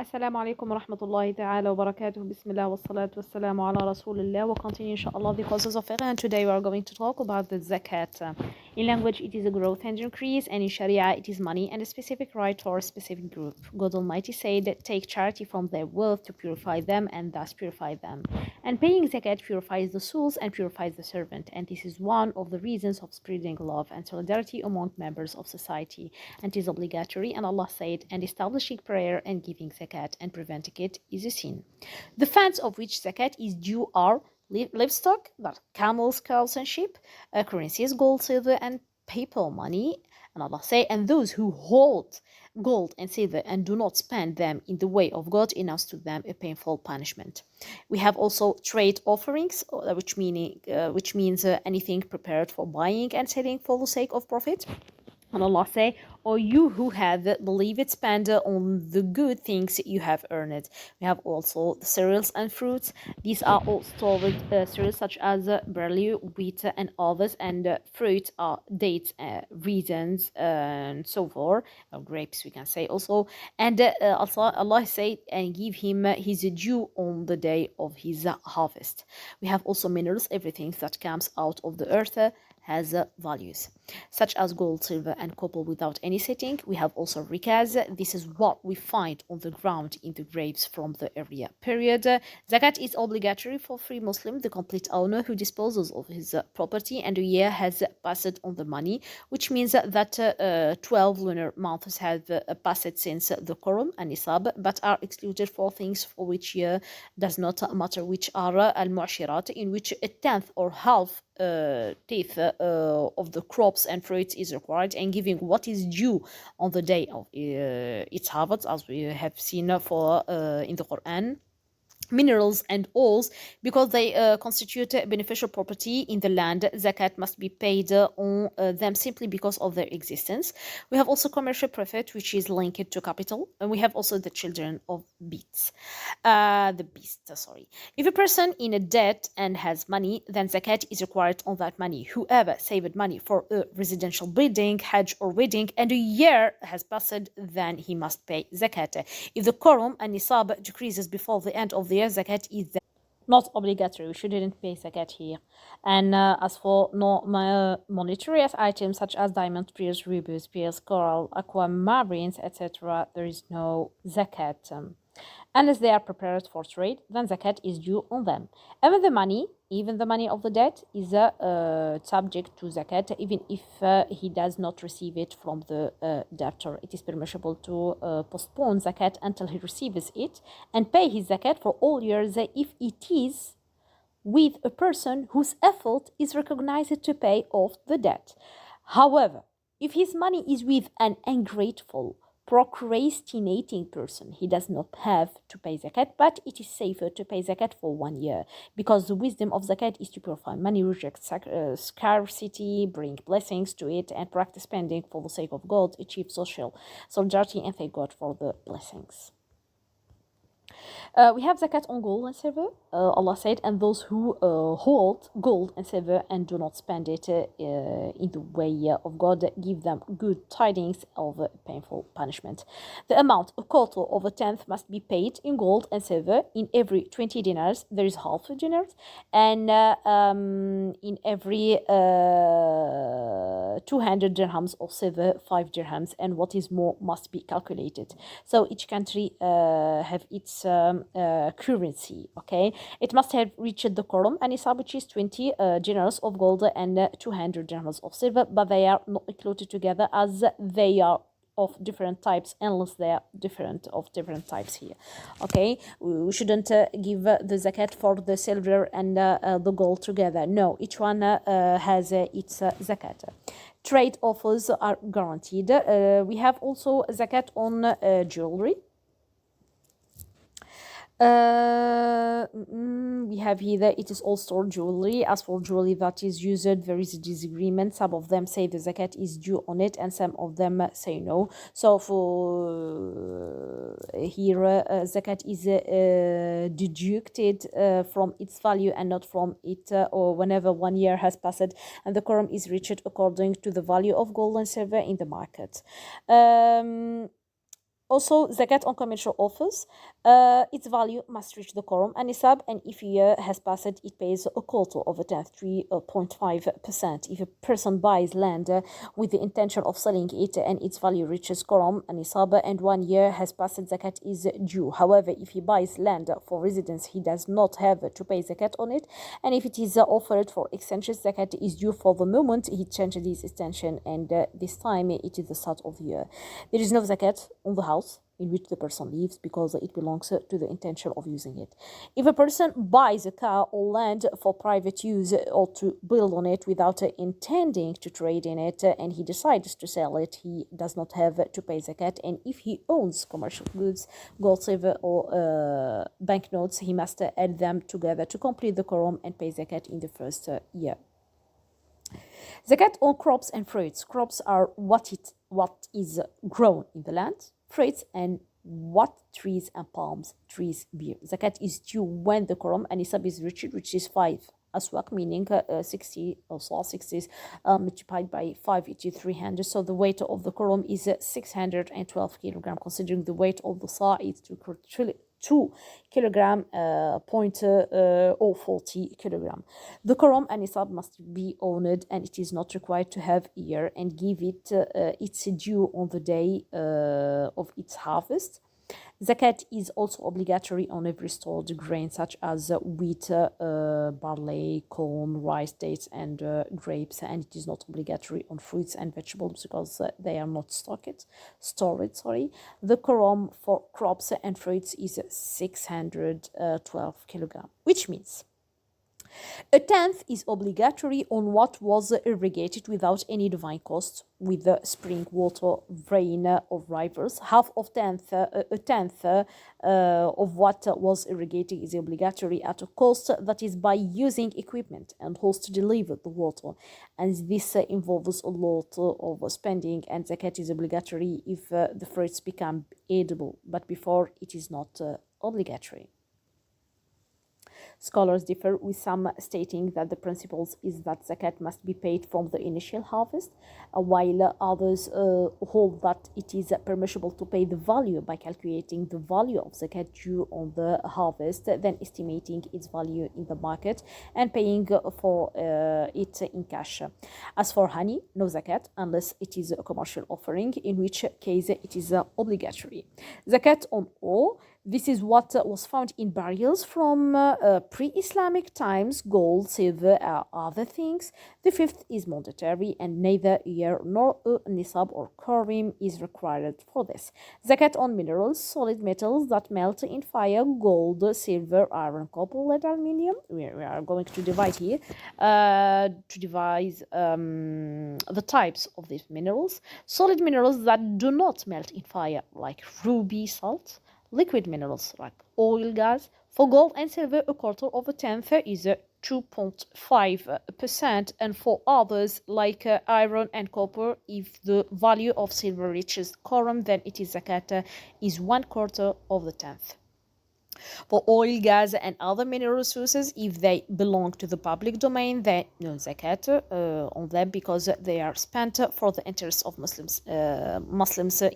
Assalamu alaikum wa rahmatullahi ta'ala wa barakatuh. Bismillah wa salatu wa salamu ala rasulillah. We'll continue inshallah the causes of fiqh, and today we are going to talk about the zakat. In language it is a growth and increase, and in sharia it is money and a specific right for a specific group. God Almighty said, take charity from their wealth to purify them and thus purify them. And paying zakat purifies the souls and purifies the servant, and this is one of the reasons of spreading love and solidarity among members of society, and it is obligatory. And Allah said, and establishing prayer and giving zakat and preventing it is a sin. The funds of which zakat is due are livestock, that camels, cows, and sheep, currencies, gold, silver, and paper money. And Allah say, and those who hold gold and silver and do not spend them in the way of God, announce to them a painful punishment. We have also trade offerings, which means anything prepared for buying and selling for the sake of profit. And Allah say, or you who have believed, spend on the good things you have earned. We have also the cereals and fruits. These are all stored cereals such as barley, wheat, and others, and fruit are dates, raisins, and so forth. Grapes, we can say also. And also Allah say, and give him his due on the day of his harvest. We have also minerals, everything that comes out of the earth has values, such as gold, silver, and copper without any setting. We have also rikaz. This is what we find on the ground in the graves from the earlier period. Zakat is obligatory for free Muslim, the complete owner who disposes of his property and a year has passed on the money, which means that 12 lunar months have passed since the Quran and Nisab, but are excluded for things for which year does not matter, which are al-mu'shirat, in which a tenth or half teeth of the crops and fruits is required, and giving what is due on the day of its harvest, as we have seen for in the Quran. Minerals and oils, because they constitute beneficial property in the land, zakat must be paid on them simply because of their existence. We have also commercial profit, which is linked to capital, and we have also the children of beast. Sorry. If a person in a debt and has money, then zakat is required on that money. Whoever saved money for a residential building, hajj, or wedding, and a year has passed, then he must pay zakat. If the quorum and nisab decreases before the end of the year, zakat is not obligatory. We shouldn't pay zakat here. And as for non-monetary items such as diamond, pearls, rubies, pearls, coral, aquamarines, etc., there is no zakat. Unless they are prepared for trade, then zakat is due on them. Even the money of the debt is subject to zakat, even if he does not receive it from the debtor. It is permissible to postpone zakat until he receives it and pay his zakat for all years if it is with a person whose effort is recognized to pay off the debt. However, if his money is with an ungrateful, procrastinating person, he does not have to pay zakat, but it is safer to pay zakat for 1 year, because the wisdom of zakat is to purify money, reject scarcity, bring blessings to it, and practice spending for the sake of God, achieve social solidarity, and thank God for the blessings. We have zakat on gold and silver. Allah said, and those who hold gold and silver and do not spend it in the way of God, give them good tidings of a painful punishment. The amount, a quarter of a tenth, must be paid in gold and silver. In every 20 dinars, there is half a dinar, and in every 200 dirhams of silver, 5 dirhams, and what is more must be calculated. So each country have its currency. Okay, it must have reached the quorum and nisab, which is 20 dinars of gold and 200 dirhams of silver, but they are not included together as they are of different types, unless they are different types here. Okay, we shouldn't give the zakat for the silver and the gold together. No, each one has its zakat. Trade offers are guaranteed. We have also zakat on jewelry. We have here that it is all stored jewelry. As for jewelry that is used, there is a disagreement. Some of them say the zakat is due on it, and some of them say no. So for here, zakat is deducted from its value and not from it, or whenever 1 year has passed and the quorum is reached according to the value of gold and silver in the market. Also, zakat on commercial offers, its value must reach the quorum and nisab, and if a year has passed, it pays a quota of a tenth, 3.5%. If a person buys land with the intention of selling it and its value reaches quorum and nisab and 1 year has passed, zakat is due. However, if he buys land for residence, he does not have to pay zakat on it, and if it is offered for extension, zakat is due for the moment he changed his extension, and this time it is the start of the year. There is no zakat on the house in which the person lives because it belongs to the intention of using it. If a person buys a car or land for private use or to build on it without intending to trade in it, and he decides to sell it, he does not have to pay zakat. And if he owns commercial goods, gold, silver, or banknotes, he must add them together to complete the quorum and pay zakat in the first year. Zakat on crops and fruits. Crops are what is grown in the land. Fruits and what trees and palms trees bear. Zakat is due when the quorum and nisab is reached, which is 5 aswak, meaning 60 or 60 multiplied by 5, which is 300. So the weight of the quorum is 612 kilogram, considering the weight of the sa is 2 kilogram, 0.040 kilogram. The quorum and nisab must be honored, and it is not required to have year and give it its due on the day of its harvest. Zakat is also obligatory on every stored grain such as wheat, barley, corn, rice, dates, and grapes, and it is not obligatory on fruits and vegetables because they are not stored. The quorum for crops and fruits is 612 kilogram, which means a tenth is obligatory on what was irrigated without any divine cost with the spring water, rain, or rivers. Half of a tenth of what was irrigated is obligatory at a cost, that is by using equipment and hose to deliver the water. And this involves a lot of spending, and zakat is obligatory if the fruits become edible, but before it is not obligatory. Scholars differ, with some stating that the principle is that zakat must be paid from the initial harvest, while others hold that it is permissible to pay the value by calculating the value of zakat due on the harvest, then estimating its value in the market and paying for it in cash. As for honey, no zakat unless it is a commercial offering, in which case it is obligatory. Zakat on ore. This is what was found in burials from pre-Islamic times, gold, silver, or other things. The fifth is mandatory, and neither year nor nisab or quorum is required for this. Zakat on minerals, solid metals that melt in fire, gold, silver, iron, copper, lead, aluminium. We are going to divide here to devise the types of these minerals. Solid minerals that do not melt in fire, like ruby, salt. Liquid minerals like oil, gas. For gold and silver, a quarter of a tenth is 2.5%, and for others like iron and copper, if the value of silver reaches quorum, then it is zakat is 1/4 of the tenth. For oil, gas, and other mineral resources, if they belong to the public domain, then no zakat on them because they are spent for the interests of Muslims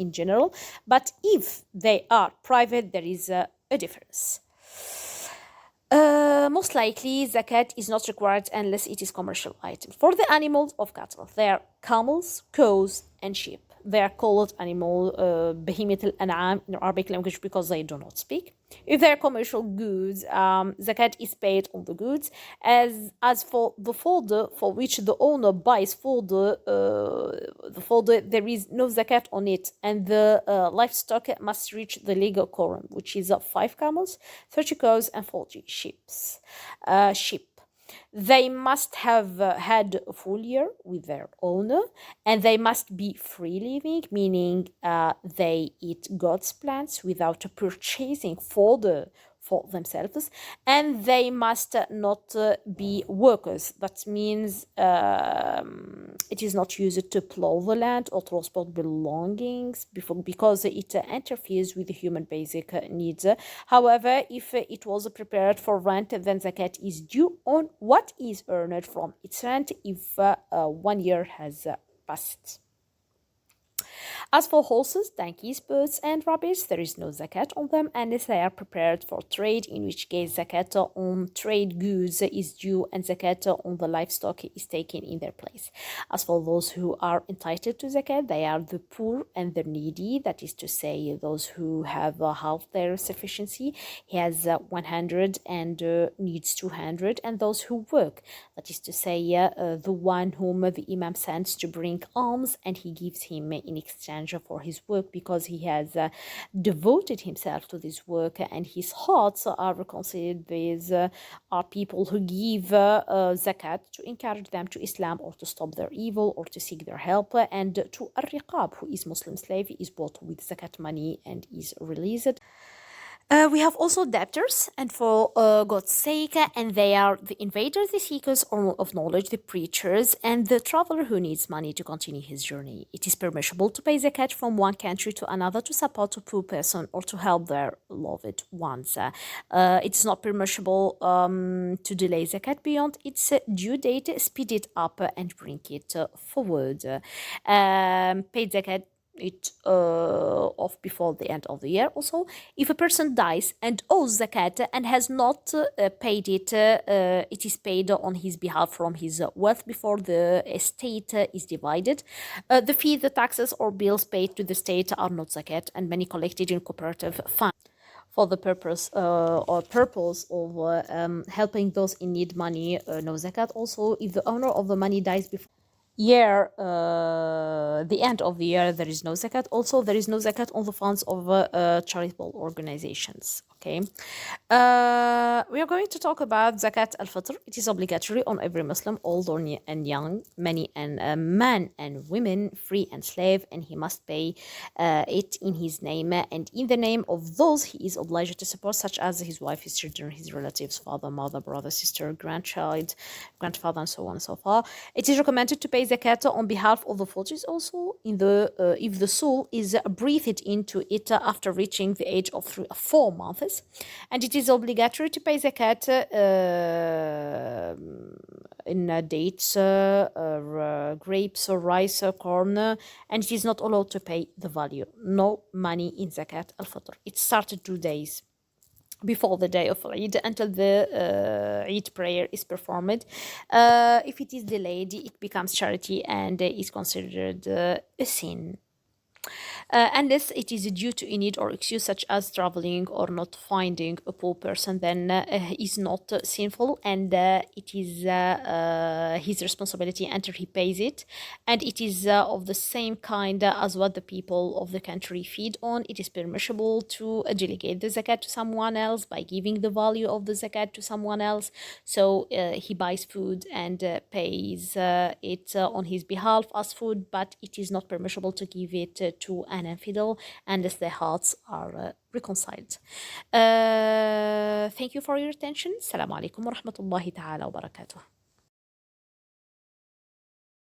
in general. But if they are private, there is a difference. Most likely, zakat is not required unless it is commercial item. For the animals of cattle, they are camels, cows, and sheep. They are called animal behemoth al-an'am in Arabic language because they do not speak. If they are commercial goods, zakat is paid on the goods. As for the fodder for which the owner buys fodder, there is no zakat on it, and the livestock must reach the legal quorum, which is 5 camels, 30 cows, and 40 sheep. They must have had a full year with their owner, and they must be free living, meaning they eat God's plants without purchasing fodder for themselves, and they must not be workers. That means it is not used to plow the land or transport belongings because it interferes with the human basic needs. However, if it was prepared for rent, then zakat is due on what is earned from its rent if 1 year has passed. As for horses, donkeys, birds, and rabbits, there is no zakat on them unless they are prepared for trade, in which case zakat on trade goods is due and zakat on the livestock is taken in their place. As for those who are entitled to zakat, they are the poor and the needy, that is to say, those who have half their sufficiency. He has 100 and needs 200, and those who work, that is to say, the one whom the Imam sends to bring alms and he gives him in exchange for his work because he has devoted himself to this work and his hearts are reconciled with are people who give zakat to encourage them to Islam or to stop their evil or to seek their help, and to Ar-Riqab, who is Muslim slave, is bought with zakat money and is released. We have also debtors, and for God's sake, and they are the invaders, the seekers of knowledge, the preachers, and the traveler who needs money to continue his journey. It is permissible to pay zakat from one country to another to support a poor person or to help their loved ones. It's not permissible to delay zakat beyond its due date, speed it up and bring it forward. Pay zakat off before the end of the year. Also, if a person dies and owes zakat and has not paid it, it is paid on his behalf from his wealth before the estate is divided. The fee, the taxes or bills paid to the state are not zakat, and many collected in cooperative funds for the purpose of helping those in need money, no zakat. Also, if the owner of the money dies before the end of the year, there is no zakat. Also, there is no zakat on the funds of charitable organizations. Okay, we are going to talk about zakat al-fitr. It is obligatory on every Muslim, old or and young, many and man and women, free and slave, and he must pay it in his name and in the name of those he is obliged to support, such as his wife, his children, his relatives, father, mother, brother, sister, grandchild, grandfather, and so on and so forth. It is recommended to pay zakat on behalf of the forces also in the if the soul is breathed into it after reaching the age of 4 months, and it is obligatory to pay zakat in dates, grapes, rice, corn, and it is not allowed to pay the value. No money in zakat al-fitr. It started 2 days before the day of Eid until the Eid prayer is performed. If it is delayed, it becomes charity and is considered a sin. Unless it is due to a need or excuse such as traveling or not finding a poor person, then is not sinful, and it is his responsibility until he pays it, and it is of the same kind as what the people of the country feed on. It is permissible to delegate the zakat to someone else by giving the value of the zakat to someone else, so he buys food and pays it on his behalf as food, but it is not permissible to give it to an infidel unless their hearts are reconciled. Thank you for your attention. Assalamu alaikum wa rahmatullahi ta'ala wa barakatuh.